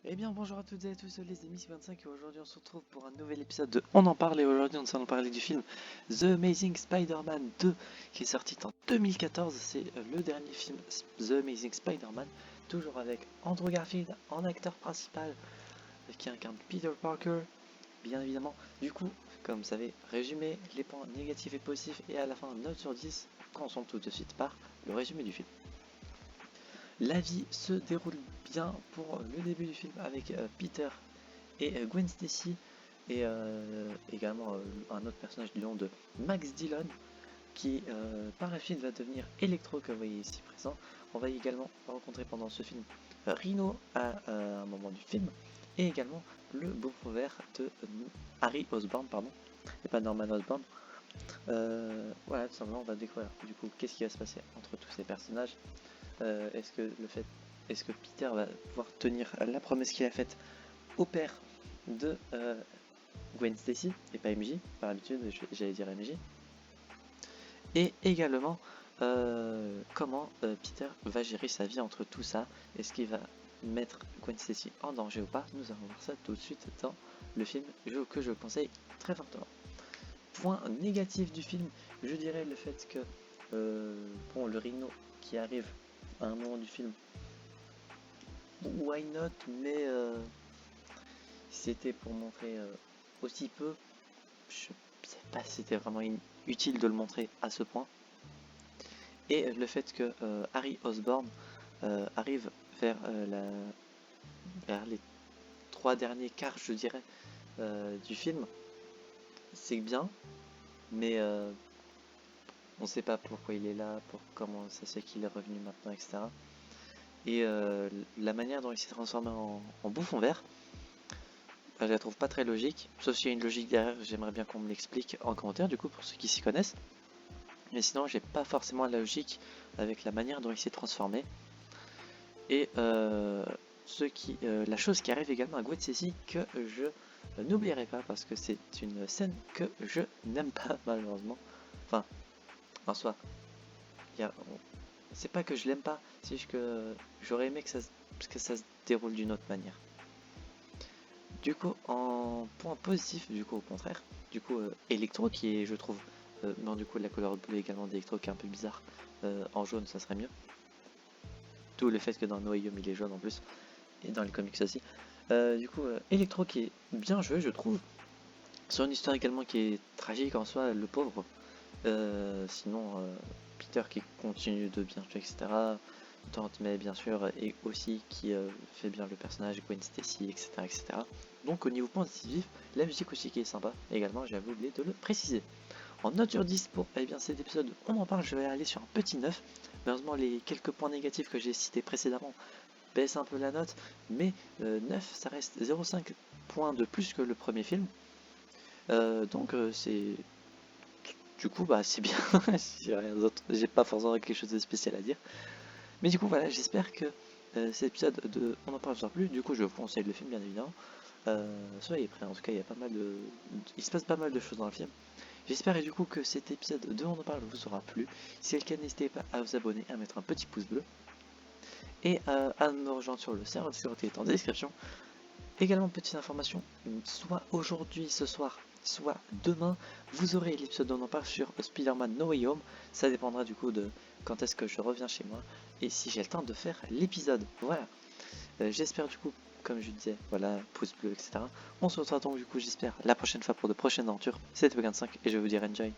Eh bien bonjour à toutes et à tous, les amis, c'est 25 et aujourd'hui on se retrouve pour un nouvel épisode de On en parle et aujourd'hui nous allons parler du film The Amazing Spider-Man 2 qui est sorti en 2014. C'est le dernier film The Amazing Spider-Man, toujours avec Andrew Garfield en acteur principal qui incarne Peter Parker, bien évidemment. Du coup, comme vous savez, résumé, les points négatifs et positifs et à la fin note sur 10, commençons tout de suite par le résumé du film. La vie se déroule bien pour le début du film avec Peter et Gwen Stacy et également un autre personnage du nom de Max Dillon qui par la suite va devenir Electro que vous voyez ici présent. On va également rencontrer pendant ce film Rhino à un moment du film et également le beau-frère de Harry Osborn, pardon, et pas Norman Osborn. Voilà, tout simplement on va découvrir du coup qu'est-ce qui va se passer entre tous ces personnages. Est-ce que Peter va pouvoir tenir la promesse qu'il a faite au père de Gwen Stacy et pas MJ, par habitude j'allais dire MJ. Et également comment Peter va gérer sa vie entre tout ça. Est-ce qu'il va mettre Gwen Stacy en danger ou pas? Nous allons voir ça tout de suite dans le film que je conseille très fortement. Point négatif du film, je dirais le fait que bon, le Rhino qui arrive à un moment du film, why not, mais c'était pour montrer aussi peu, je sais pas si c'était vraiment utile de le montrer à ce point. Et le fait que Harry Osborn arrive vers, vers les 3 derniers quarts, je dirais, du film, c'est bien, mais on sait pas pourquoi il est là, pour comment ça se fait qu'il est revenu maintenant, etc. Et la manière dont il s'est transformé en bouffon vert, je la trouve pas très logique, sauf s'il y a une logique derrière, j'aimerais bien qu'on me l'explique en commentaire du coup pour ceux qui s'y connaissent. Mais sinon j'ai pas forcément la logique avec la manière dont il s'est transformé. Et la chose qui arrive également à Gwen Stacy que je n'oublierai pas parce que c'est une scène que je n'aime pas malheureusement. Enfin, en soi, c'est pas que je l'aime pas, c'est juste que j'aurais aimé que ça se déroule d'une autre manière. Du coup, en point positif, du coup au contraire, du coup Electro qui est, je trouve, non du coup la couleur bleue également d'Electro qui est un peu bizarre, en jaune ça serait mieux. Tout le fait que dans No Way Home il est jaune en plus, et dans les comics aussi. Du coup, Electro qui est bien joué je trouve, sur une histoire également qui est tragique en soi, le pauvre. Sinon, Peter qui continue de bien jouer, etc. Tante May bien sûr, et aussi qui fait bien le personnage, Gwen Stacy, etc., etc. Donc au niveau positif, la musique aussi qui est sympa, également j'avais oublié de le préciser. En note sur 10 pour cet épisode, on en parle, je vais aller sur un petit 9. Malheureusement les quelques points négatifs que j'ai cités précédemment baissent un peu la note, mais 9 ça reste 0,5 points de plus que le premier film. Donc c'est... Du coup bah c'est bien, j'ai rien d'autre, j'ai pas forcément quelque chose de spécial à dire. Mais du coup voilà, j'espère que cet épisode de On en parle vous plus. Du coup je vous conseille le film bien évidemment. Soyez prêts, en tout cas il se passe pas mal de choses dans le film. J'espère du coup que cet épisode de On en parle vous aura plu. Si c'est le cas, n'hésitez pas à vous abonner, à mettre un petit pouce bleu. Et à me rejoindre sur le serveur Discord qui est en description. Également petite information, soit aujourd'hui, ce soir, soit demain, vous aurez l'épisode dont on parle sur Spider-Man No Way Home. Ça dépendra du coup de quand est-ce que je reviens chez moi et si j'ai le temps de faire l'épisode. Voilà. J'espère du coup, comme je disais, voilà, pouce bleu, etc. On se retrouve donc du coup, j'espère, la prochaine fois pour de prochaines aventures. C'était Bug5 et je vais vous dire enjoy.